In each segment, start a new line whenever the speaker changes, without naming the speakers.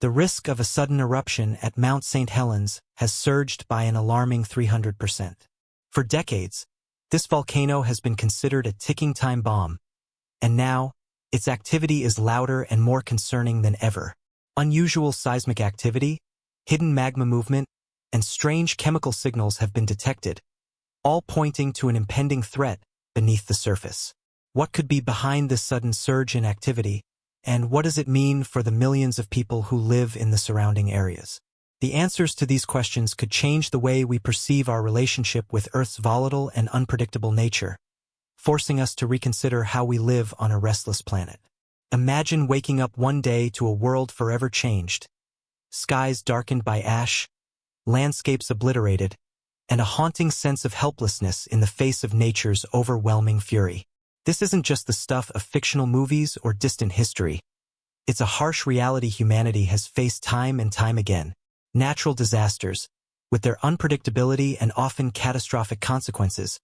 The risk of a sudden eruption at Mount St. Helens has surged by an alarming 300%. For decades, this volcano has been considered a ticking time bomb, and now, its activity is louder and more concerning than ever. Unusual seismic activity, hidden magma movement, and strange chemical signals have been detected, all pointing to an impending threat beneath the surface. What could be behind this sudden surge in activity, and what does it mean for the millions of people who live in the surrounding areas? The answers to these questions could change the way we perceive our relationship with Earth's volatile and unpredictable nature, forcing us to reconsider how we live on a restless planet. Imagine waking up one day to a world forever changed, skies darkened by ash, landscapes obliterated, and a haunting sense of helplessness in the face of nature's overwhelming fury. This isn't just the stuff of fictional movies or distant history. It's a harsh reality humanity has faced time and time again. Natural disasters, with their unpredictability and often catastrophic consequences,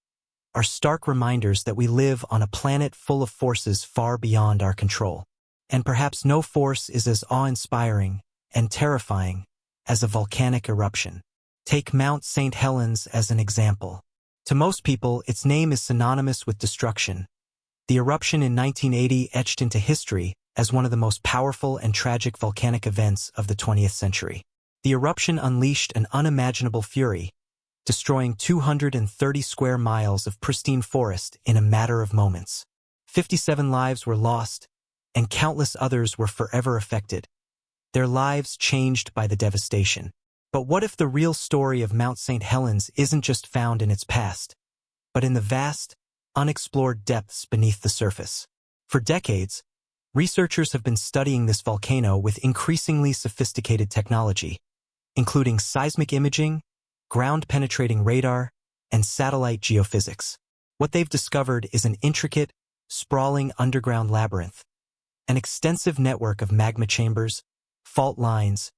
are stark reminders that we live on a planet full of forces far beyond our control. And perhaps no force is as awe-inspiring and terrifying as a volcanic eruption. Take Mount St. Helens as an example. To most people, its name is synonymous with destruction. The eruption in 1980 etched into history as one of the most powerful and tragic volcanic events of the 20th century. The eruption unleashed an unimaginable fury, destroying 230 square miles of pristine forest in a matter of moments. 57 lives were lost, and countless others were forever affected, their lives changed by the devastation. But what if the real story of Mount St. Helens isn't just found in its past, but in the vast, unexplored depths beneath the surface? For decades, researchers have been studying this volcano with increasingly sophisticated technology, including seismic imaging, ground-penetrating radar, and satellite geophysics. What they've discovered is an intricate, sprawling underground labyrinth, an extensive network of magma chambers, fault lines,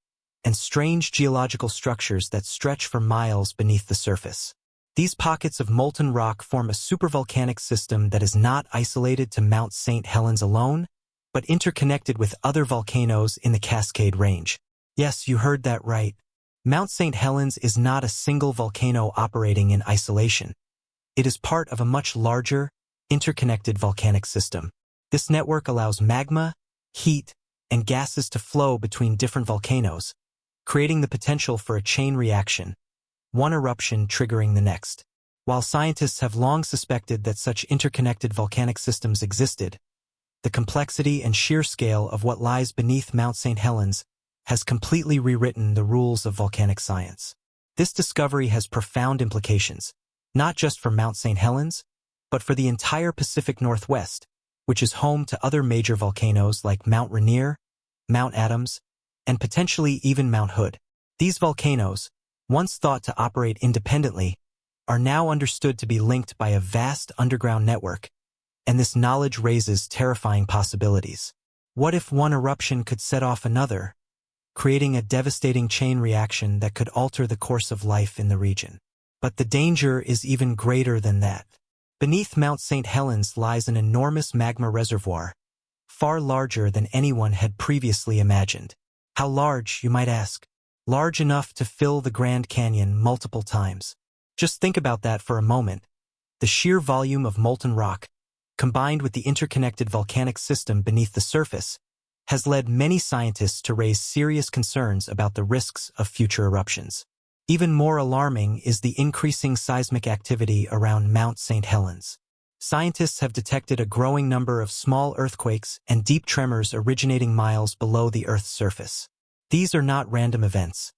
and strange geological structures that stretch for miles beneath the surface. These pockets of molten rock form a supervolcanic system that is not isolated to Mount St. Helens alone, but interconnected with other volcanoes in the Cascade Range. Yes, you heard that right. Mount St. Helens is not a single volcano operating in isolation. It is part of a much larger, interconnected volcanic system. This network allows magma, heat, and gases to flow between different volcanoes, creating the potential for a chain reaction, one eruption triggering the next. While scientists have long suspected that such interconnected volcanic systems existed, the complexity and sheer scale of what lies beneath Mount St. Helens has completely rewritten the rules of volcanic science. This discovery has profound implications, not just for Mount St. Helens, but for the entire Pacific Northwest, which is home to other major volcanoes like Mount Rainier, Mount Adams, and potentially even Mount Hood. These volcanoes, once thought to operate independently, are now understood to be linked by a vast underground network, and this knowledge raises terrifying possibilities. What if one eruption could set off another, creating a devastating chain reaction that could alter the course of life in the region? But the danger is even greater than that. Beneath Mount St. Helens lies an enormous magma reservoir, far larger than anyone had previously imagined. How large, you might ask? Large enough to fill the Grand Canyon multiple times. Just think about that for a moment. The sheer volume of molten rock, combined with the interconnected volcanic system beneath the surface, has led many scientists to raise serious concerns about the risks of future eruptions. Even more alarming is the increasing seismic activity around Mount St. Helens. Scientists have detected a growing number of small earthquakes and deep tremors originating miles below the Earth's surface. These are not random events.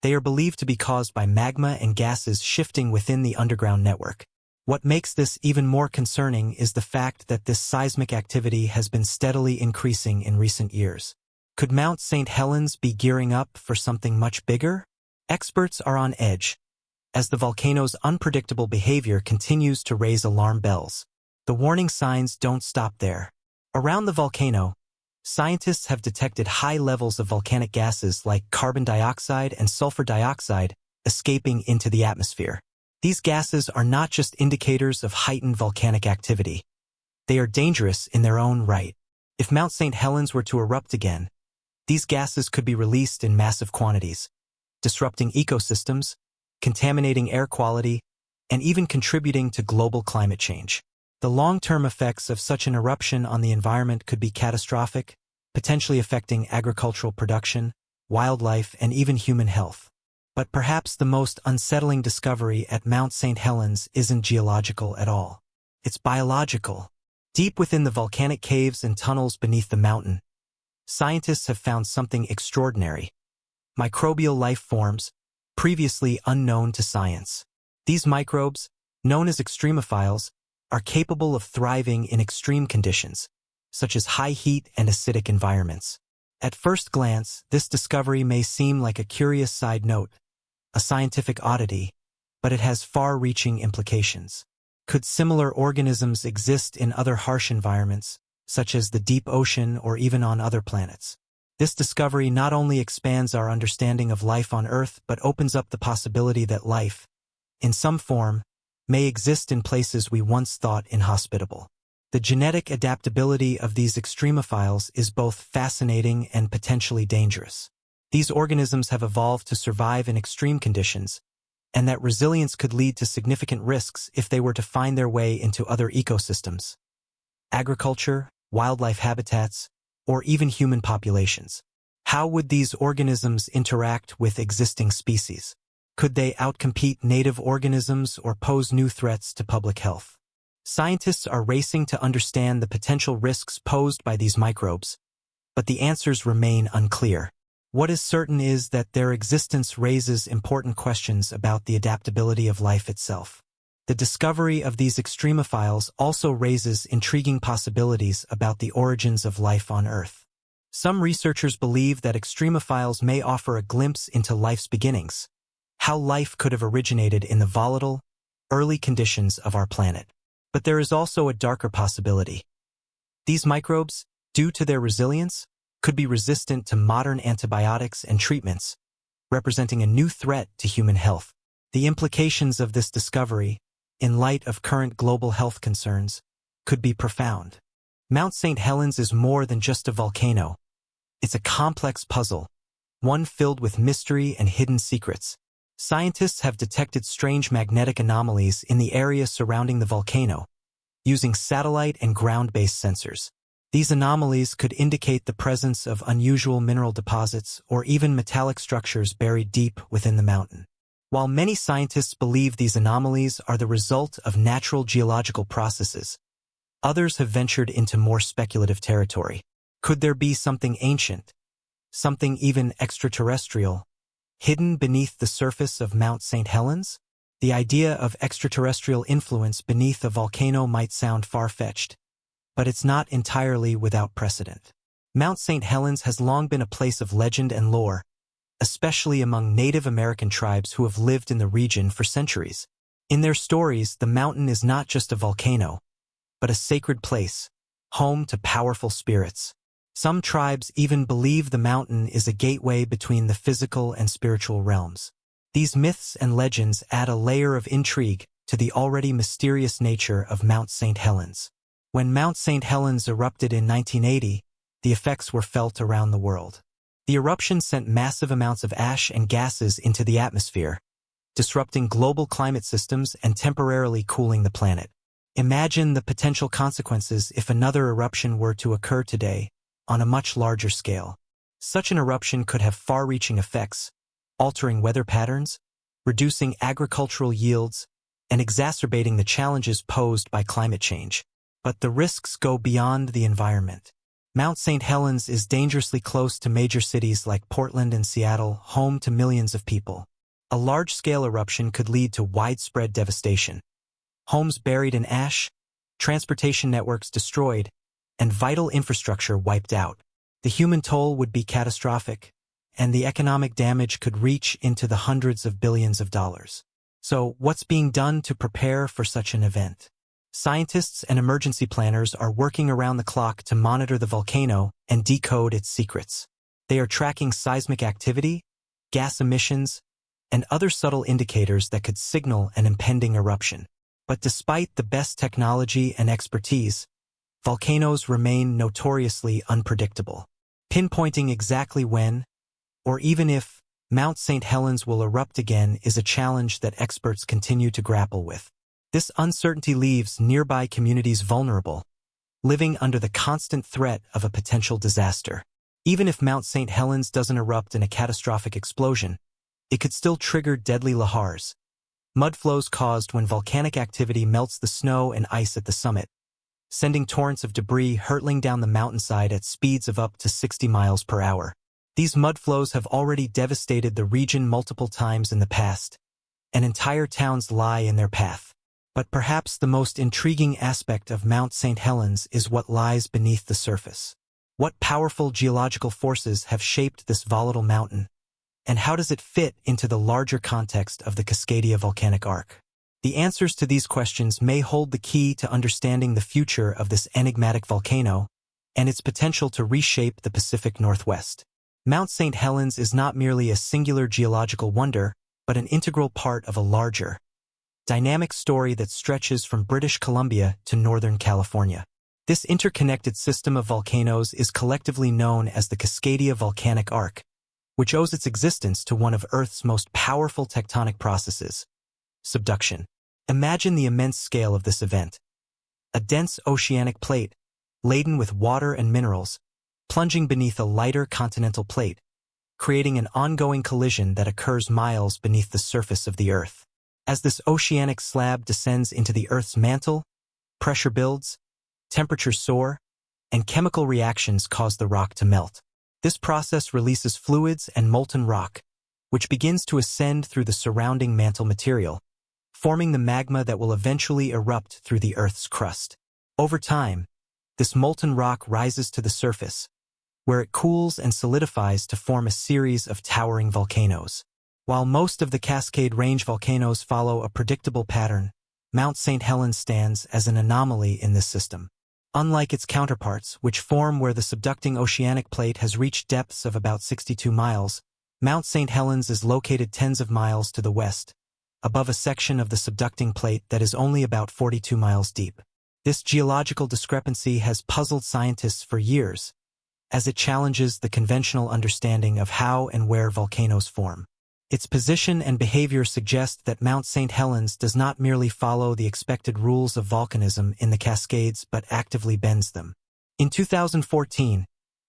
They are believed to be caused by magma and gases shifting within the underground network. What makes this even more concerning is the fact that this seismic activity has been steadily increasing in recent years. Could Mount St. Helens be gearing up for something much bigger? Experts are on edge, as the volcano's unpredictable behavior continues to raise alarm bells. The warning signs don't stop there. Around the volcano, scientists have detected high levels of volcanic gases like carbon dioxide and sulfur dioxide escaping into the atmosphere. These gases are not just indicators of heightened volcanic activity. They are dangerous in their own right. If Mount St. Helens were to erupt again, These gases could be released in massive quantities, disrupting ecosystems, contaminating air quality, and even contributing to global climate change. The long-term effects of such an eruption on the environment could be catastrophic, potentially affecting agricultural production, wildlife, and even human health. But perhaps the most unsettling discovery at Mount St. Helens isn't geological at all. It's biological. Deep within the volcanic caves and tunnels beneath the mountain, scientists have found something extraordinary: microbial life forms, previously unknown to science. These microbes, known as extremophiles, are capable of thriving in extreme conditions, such as high heat and acidic environments. At first glance, this discovery may seem like a curious side note, a scientific oddity, but it has far-reaching implications. Could similar organisms exist in other harsh environments, such as the deep ocean or even on other planets? This discovery not only expands our understanding of life on Earth but opens up the possibility that life, in some form, may exist in places we once thought inhospitable. The genetic adaptability of these extremophiles is both fascinating and potentially dangerous. These organisms have evolved to survive in extreme conditions, and that resilience could lead to significant risks if they were to find their way into other ecosystems, agriculture, wildlife habitats, or even human populations. How would these organisms interact with existing species? Could they outcompete native organisms or pose new threats to public health? Scientists are racing to understand the potential risks posed by these microbes, but the answers remain unclear. What is certain is that their existence raises important questions about the adaptability of life itself. The discovery of these extremophiles also raises intriguing possibilities about the origins of life on Earth. Some researchers believe that extremophiles may offer a glimpse into life's beginnings, how life could have originated in the volatile, early conditions of our planet. But there is also a darker possibility. These microbes, due to their resilience, could be resistant to modern antibiotics and treatments, representing a new threat to human health. The implications of this discovery, in light of current global health concerns, could be profound. Mount St. Helens is more than just a volcano. It's a complex puzzle, one filled with mystery and hidden secrets. Scientists have detected strange magnetic anomalies in the area surrounding the volcano, using satellite and ground-based sensors. These anomalies could indicate the presence of unusual mineral deposits or even metallic structures buried deep within the mountain. While many scientists believe these anomalies are the result of natural geological processes, others have ventured into more speculative territory. Could there be something ancient, something even extraterrestrial, hidden beneath the surface of Mount St. Helens? The idea of extraterrestrial influence beneath a volcano might sound far-fetched, but it's not entirely without precedent. Mount St. Helens has long been a place of legend and lore, especially among Native American tribes who have lived in the region for centuries. In their stories, the mountain is not just a volcano, but a sacred place, home to powerful spirits. Some tribes even believe the mountain is a gateway between the physical and spiritual realms. These myths and legends add a layer of intrigue to the already mysterious nature of Mount St. Helens. When Mount St. Helens erupted in 1980, the effects were felt around the world. The eruption sent massive amounts of ash and gases into the atmosphere, disrupting global climate systems and temporarily cooling the planet. Imagine the potential consequences if another eruption were to occur today, on a much larger scale. Such an eruption could have far-reaching effects, altering weather patterns, reducing agricultural yields, and exacerbating the challenges posed by climate change. But the risks go beyond the environment. Mount St. Helens is dangerously close to major cities like Portland and Seattle, home to millions of people. A large-scale eruption could lead to widespread devastation. Homes buried in ash, transportation networks destroyed, and vital infrastructure wiped out. The human toll would be catastrophic, and the economic damage could reach into the hundreds of billions of dollars. So, what's being done to prepare for such an event? Scientists and emergency planners are working around the clock to monitor the volcano and decode its secrets. They are tracking seismic activity, gas emissions, and other subtle indicators that could signal an impending eruption. But despite the best technology and expertise, volcanoes remain notoriously unpredictable. Pinpointing exactly when, or even if, Mount St. Helens will erupt again is a challenge that experts continue to grapple with. This uncertainty leaves nearby communities vulnerable, living under the constant threat of a potential disaster. Even if Mount St. Helens doesn't erupt in a catastrophic explosion, it could still trigger deadly lahars, mud flows caused when volcanic activity melts the snow and ice at the summit, sending torrents of debris hurtling down the mountainside at speeds of up to 60 miles per hour. These mud flows have already devastated the region multiple times in the past, and entire towns lie in their path. But perhaps the most intriguing aspect of Mount St. Helens is what lies beneath the surface. What powerful geological forces have shaped this volatile mountain, and how does it fit into the larger context of the Cascadia volcanic arc? The answers to these questions may hold the key to understanding the future of this enigmatic volcano and its potential to reshape the Pacific Northwest. Mount St. Helens is not merely a singular geological wonder, but an integral part of a larger, dynamic story that stretches from British Columbia to Northern California. This interconnected system of volcanoes is collectively known as the Cascadia volcanic arc, which owes its existence to one of Earth's most powerful tectonic processes, subduction. Imagine the immense scale of this event. A dense oceanic plate, laden with water and minerals, plunging beneath a lighter continental plate, creating an ongoing collision that occurs miles beneath the surface of the Earth. As this oceanic slab descends into the Earth's mantle, pressure builds, temperatures soar, and chemical reactions cause the rock to melt. This process releases fluids and molten rock, which begins to ascend through the surrounding mantle material, forming the magma that will eventually erupt through the Earth's crust. Over time, this molten rock rises to the surface, where it cools and solidifies to form a series of towering volcanoes. While most of the Cascade Range volcanoes follow a predictable pattern, Mount St. Helens stands as an anomaly in this system. Unlike its counterparts, which form where the subducting oceanic plate has reached depths of about 62 miles, Mount St. Helens is located tens of miles to the west, above a section of the subducting plate that is only about 42 miles deep. This geological discrepancy has puzzled scientists for years, as it challenges the conventional understanding of how and where volcanoes form. Its position and behavior suggest that Mount St. Helens does not merely follow the expected rules of volcanism in the Cascades but actively bends them. In 2014,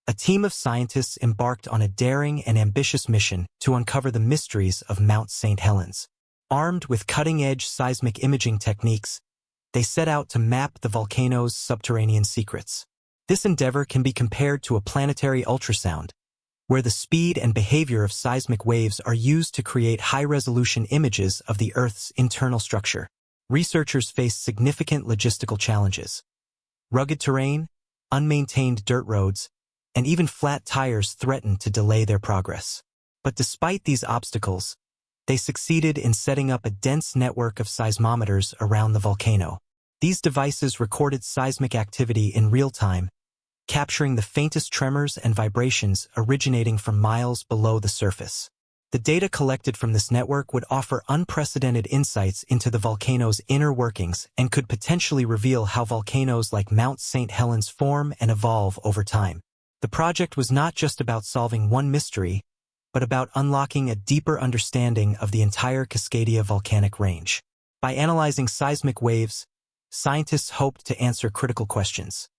a team of scientists embarked on a daring and ambitious mission to uncover the mysteries of Mount St. Helens. Armed with cutting-edge seismic imaging techniques, they set out to map the volcano's subterranean secrets. This endeavor can be compared to a planetary ultrasound, where the speed and behavior of seismic waves are used to create high-resolution images of the Earth's internal structure. Researchers faced significant logistical challenges. Rugged terrain, unmaintained dirt roads, and even flat tires threatened to delay their progress. But despite these obstacles, they succeeded in setting up a dense network of seismometers around the volcano. These devices recorded seismic activity in real time, capturing the faintest tremors and vibrations originating from miles below the surface. The data collected from this network would offer unprecedented insights into the volcano's inner workings and could potentially reveal how volcanoes like Mount St. Helens form and evolve over time. The project was not just about solving one mystery, but about unlocking a deeper understanding of the entire Cascadia volcanic range. By analyzing seismic waves, scientists hoped to answer critical questions.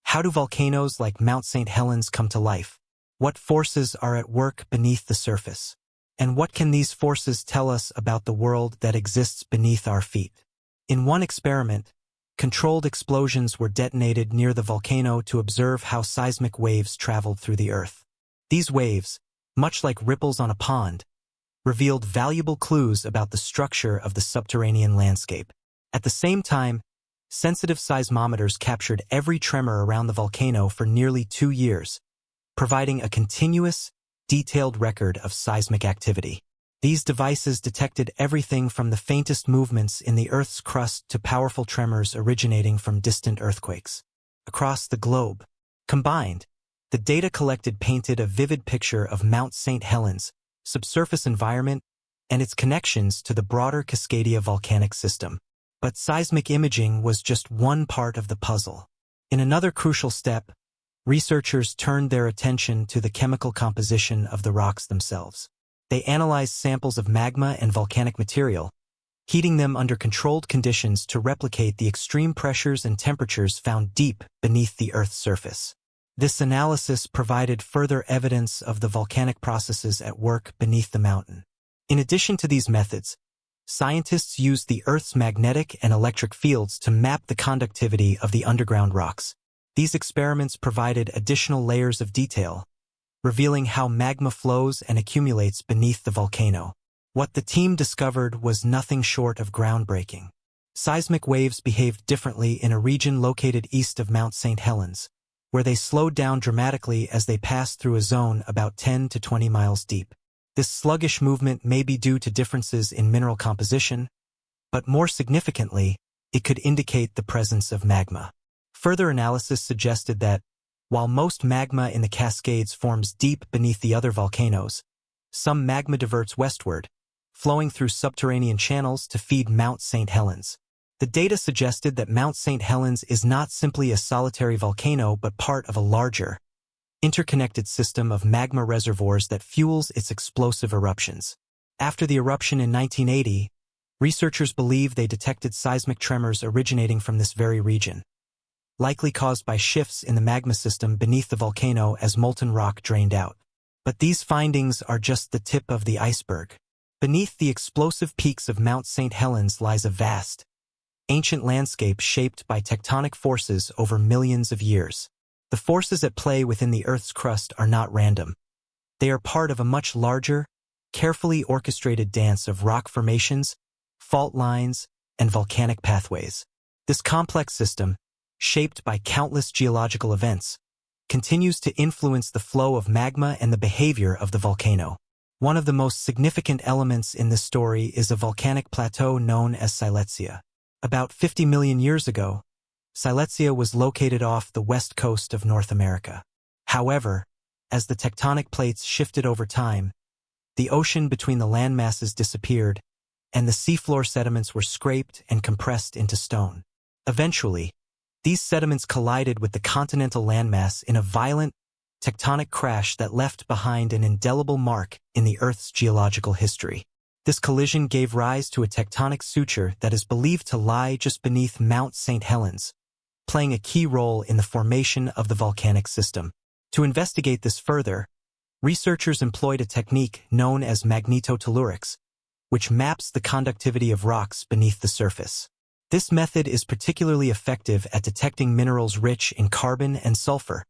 How do volcanoes like Mount St. Helens come to life? What forces are at work beneath the surface? And what can these forces tell us about the world that exists beneath our feet? In one experiment, controlled explosions were detonated near the volcano to observe how seismic waves traveled through the Earth. These waves, much like ripples on a pond, revealed valuable clues about the structure of the subterranean landscape. At the same time, sensitive seismometers captured every tremor around the volcano for nearly 2 years, providing a continuous, detailed record of seismic activity. These devices detected everything from the faintest movements in the Earth's crust to powerful tremors originating from distant earthquakes. Across the globe, combined, the data collected painted a vivid picture of Mount St. Helens' subsurface environment and its connections to the broader Cascadia volcanic system. But seismic imaging was just one part of the puzzle. In another crucial step, researchers turned their attention to the chemical composition of the rocks themselves. They analyzed samples of magma and volcanic material, heating them under controlled conditions to replicate the extreme pressures and temperatures found deep beneath the Earth's surface. This analysis provided further evidence of the volcanic processes at work beneath the mountain. In addition to these methods, scientists used the Earth's magnetic and electric fields to map the conductivity of the underground rocks. These experiments provided additional layers of detail, revealing how magma flows and accumulates beneath the volcano. What the team discovered was nothing short of groundbreaking. Seismic waves behaved differently in a region located east of Mount St. Helens, where they slowed down dramatically as they passed through a zone about 10 to 20 miles deep. This sluggish movement may be due to differences in mineral composition, but more significantly, it could indicate the presence of magma. Further analysis suggested that, while most magma in the Cascades forms deep beneath the other volcanoes, some magma diverts westward, flowing through subterranean channels to feed Mount St. Helens. The data suggested that Mount St. Helens is not simply a solitary volcano but part of a larger, interconnected system of magma reservoirs that fuels its explosive eruptions. After the eruption in 1980, researchers believe they detected seismic tremors originating from this very region, likely caused by shifts in the magma system beneath the volcano as molten rock drained out. But these findings are just the tip of the iceberg. Beneath the explosive peaks of Mount St. Helens lies a vast, ancient landscape shaped by tectonic forces over millions of years. The forces at play within the Earth's crust are not random. They are part of a much larger, carefully orchestrated dance of rock formations, fault lines, and volcanic pathways. This complex system, shaped by countless geological events, continues to influence the flow of magma and the behavior of the volcano. One of the most significant elements in this story is a volcanic plateau known as Silesia. About 50 million years ago, Silesia was located off the west coast of North America. However, as the tectonic plates shifted over time, the ocean between the landmasses disappeared, and the seafloor sediments were scraped and compressed into stone. Eventually, these sediments collided with the continental landmass in a violent, tectonic crash that left behind an indelible mark in the Earth's geological history. This collision gave rise to a tectonic suture that is believed to lie just beneath Mount St. Helens, playing a key role in the formation of the volcanic system. To investigate this further, researchers employed a technique known as magnetotellurics, which maps the conductivity of rocks beneath the surface. This method is particularly effective at detecting minerals rich in carbon and sulfur,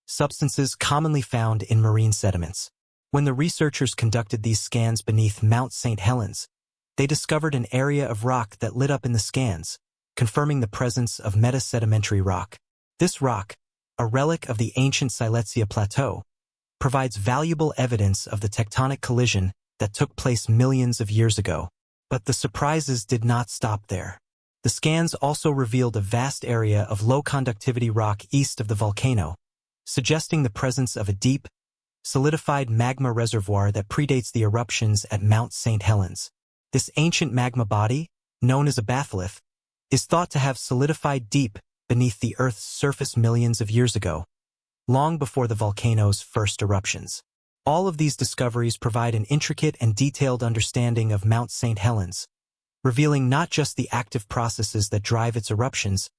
substances commonly found in marine sediments. When the researchers conducted these scans beneath Mount St. Helens, they discovered an area of rock that lit up in the scans, confirming the presence of metasedimentary rock. This rock, a relic of the ancient Silesia Plateau, provides valuable evidence of the tectonic collision that took place millions of years ago. But the surprises did not stop there. The scans also revealed a vast area of low-conductivity rock east of the volcano, suggesting the presence of a deep, solidified magma reservoir that predates the eruptions at Mount St. Helens. This ancient magma body, known as a batholith, is thought to have solidified deep beneath the Earth's surface millions of years ago, long before the volcano's first eruptions. All of these discoveries provide an intricate and detailed understanding of Mount St. Helens, revealing not just the active processes that drive its eruptions,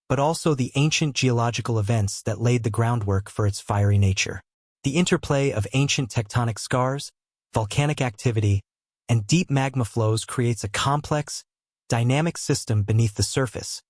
but also the ancient geological events that laid the groundwork for its fiery nature. The interplay of ancient tectonic scars, volcanic activity, and deep magma flows creates a complex, dynamic system beneath the surface,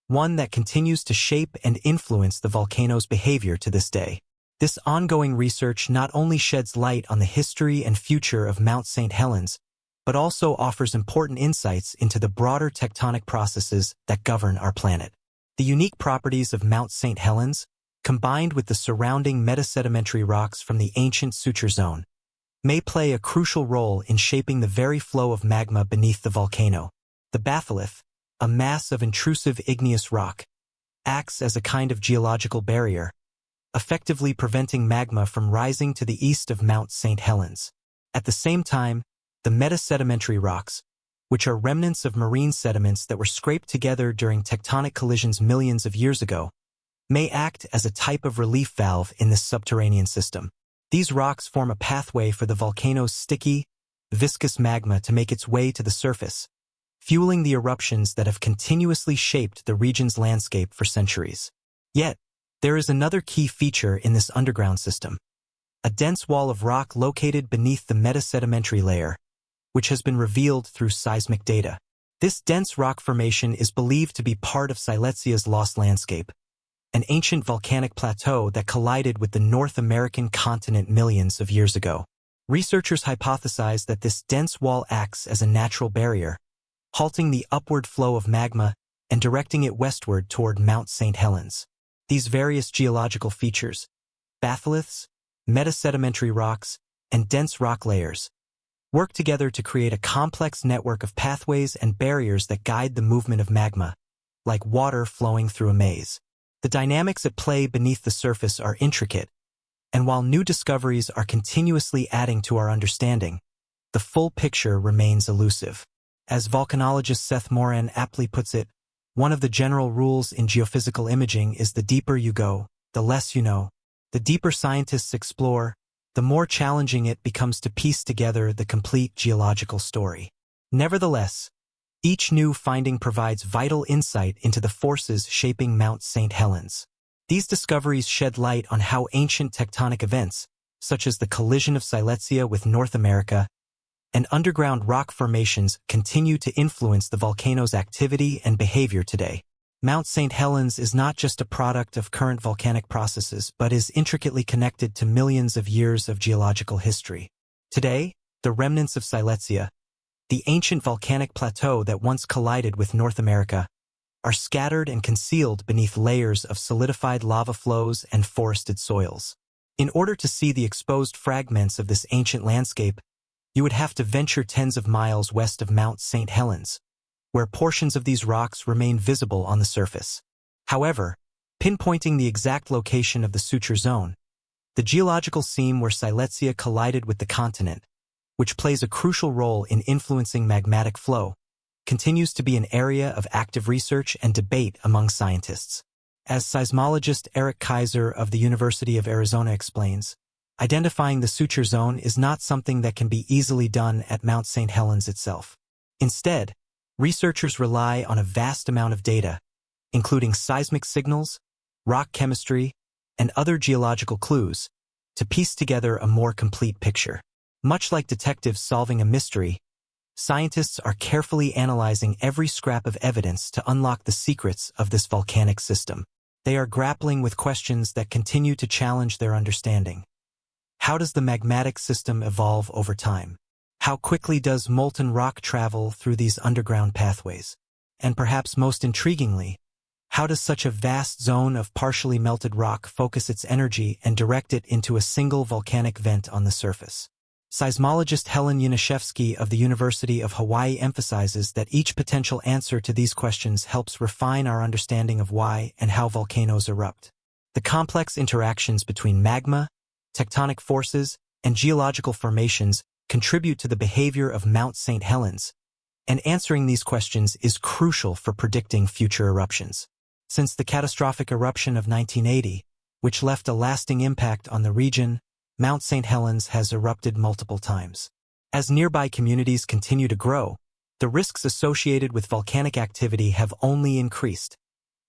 one that continues to shape and influence the volcano's behavior to this day. This ongoing research not only sheds light on the history and future of Mount St. Helens, but also offers important insights into the broader tectonic processes that govern our planet. The unique properties of Mount St. Helens, combined with the surrounding metasedimentary rocks from the ancient suture zone, may play a crucial role in shaping the very flow of magma beneath the volcano. The batholith, a mass of intrusive igneous rock, acts as a kind of geological barrier, effectively preventing magma from rising to the east of Mount St. Helens. At the same time, the metasedimentary rocks, which are remnants of marine sediments that were scraped together during tectonic collisions millions of years ago, may act as a type of relief valve in this subterranean system. These rocks form a pathway for the volcano's sticky, viscous magma to make its way to the surface, fueling the eruptions that have continuously shaped the region's landscape for centuries. Yet, there is another key feature in this underground system: a dense wall of rock located beneath the metasedimentary layer, which has been revealed through seismic data. This dense rock formation is believed to be part of Silezia's lost landscape, an ancient volcanic plateau that collided with the North American continent millions of years ago. Researchers hypothesize that this dense wall acts as a natural barrier, halting the upward flow of magma and directing it westward toward Mount St. Helens. These various geological features, batholiths, metasedimentary rocks, and dense rock layers, work together to create a complex network of pathways and barriers that guide the movement of magma, like water flowing through a maze. The dynamics at play beneath the surface are intricate, and while new discoveries are continuously adding to our understanding, the full picture remains elusive. As volcanologist Seth Moran aptly puts it, one of the general rules in geophysical imaging is the deeper you go, the less you know. The deeper scientists explore, the more challenging it becomes to piece together the complete geological story. Nevertheless, each new finding provides vital insight into the forces shaping Mount St. Helens. These discoveries shed light on how ancient tectonic events, such as the collision of Silesia with North America, and underground rock formations continue to influence the volcano's activity and behavior today. Mount St. Helens is not just a product of current volcanic processes, but is intricately connected to millions of years of geological history. Today, the remnants of Silesia, the ancient volcanic plateau that once collided with North America, are scattered and concealed beneath layers of solidified lava flows and forested soils. In order to see the exposed fragments of this ancient landscape, you would have to venture tens of miles west of Mount St. Helens, where portions of these rocks remain visible on the surface. However, pinpointing the exact location of the suture zone, the geological seam where Silesia collided with the continent, which plays a crucial role in influencing magmatic flow, continues to be an area of active research and debate among scientists. As seismologist Eric Kaiser of the University of Arizona explains, identifying the suture zone is not something that can be easily done at Mount St. Helens itself. Instead, researchers rely on a vast amount of data, including seismic signals, rock chemistry, and other geological clues, to piece together a more complete picture. Much like detectives solving a mystery, scientists are carefully analyzing every scrap of evidence to unlock the secrets of this volcanic system. They are grappling with questions that continue to challenge their understanding. How does the magmatic system evolve over time? How quickly does molten rock travel through these underground pathways? And perhaps most intriguingly, how does such a vast zone of partially melted rock focus its energy and direct it into a single volcanic vent on the surface? Seismologist Helen Yaniszewski of the University of Hawaii emphasizes that each potential answer to these questions helps refine our understanding of why and how volcanoes erupt. The complex interactions between magma, tectonic forces, and geological formations contribute to the behavior of Mount St. Helens, and answering these questions is crucial for predicting future eruptions. Since the catastrophic eruption of 1980, which left a lasting impact on the region, Mount St. Helens has erupted multiple times. As nearby communities continue to grow, the risks associated with volcanic activity have only increased,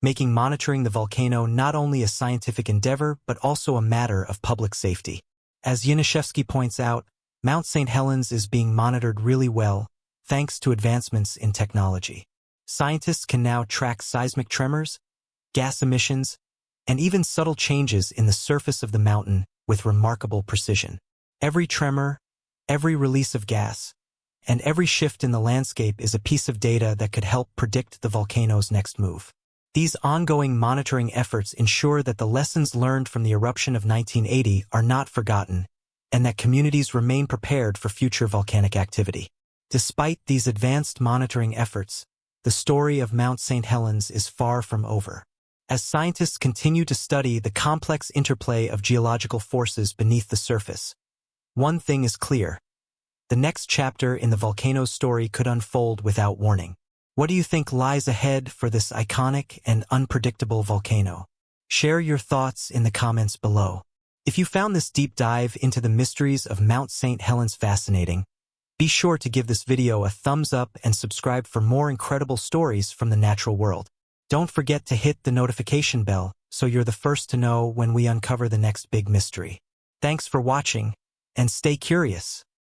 making monitoring the volcano not only a scientific endeavor but also a matter of public safety. As Yaniszewski points out, Mount St. Helens is being monitored really well thanks to advancements in technology. Scientists can now track seismic tremors, gas emissions, and even subtle changes in the surface of the mountain with remarkable precision. Every tremor, every release of gas, and every shift in the landscape is a piece of data that could help predict the volcano's next move. These ongoing monitoring efforts ensure that the lessons learned from the eruption of 1980 are not forgotten, and that communities remain prepared for future volcanic activity. Despite these advanced monitoring efforts, the story of Mount St. Helens is far from over. As scientists continue to study the complex interplay of geological forces beneath the surface, one thing is clear: the next chapter in the volcano's story could unfold without warning. What do you think lies ahead for this iconic and unpredictable volcano? Share your thoughts in the comments below. If you found this deep dive into the mysteries of Mount St. Helens fascinating, be sure to give this video a thumbs up and subscribe for more incredible stories from the natural world. Don't forget to hit the notification bell so you're the first to know when we uncover the next big mystery. Thanks for watching, and stay curious.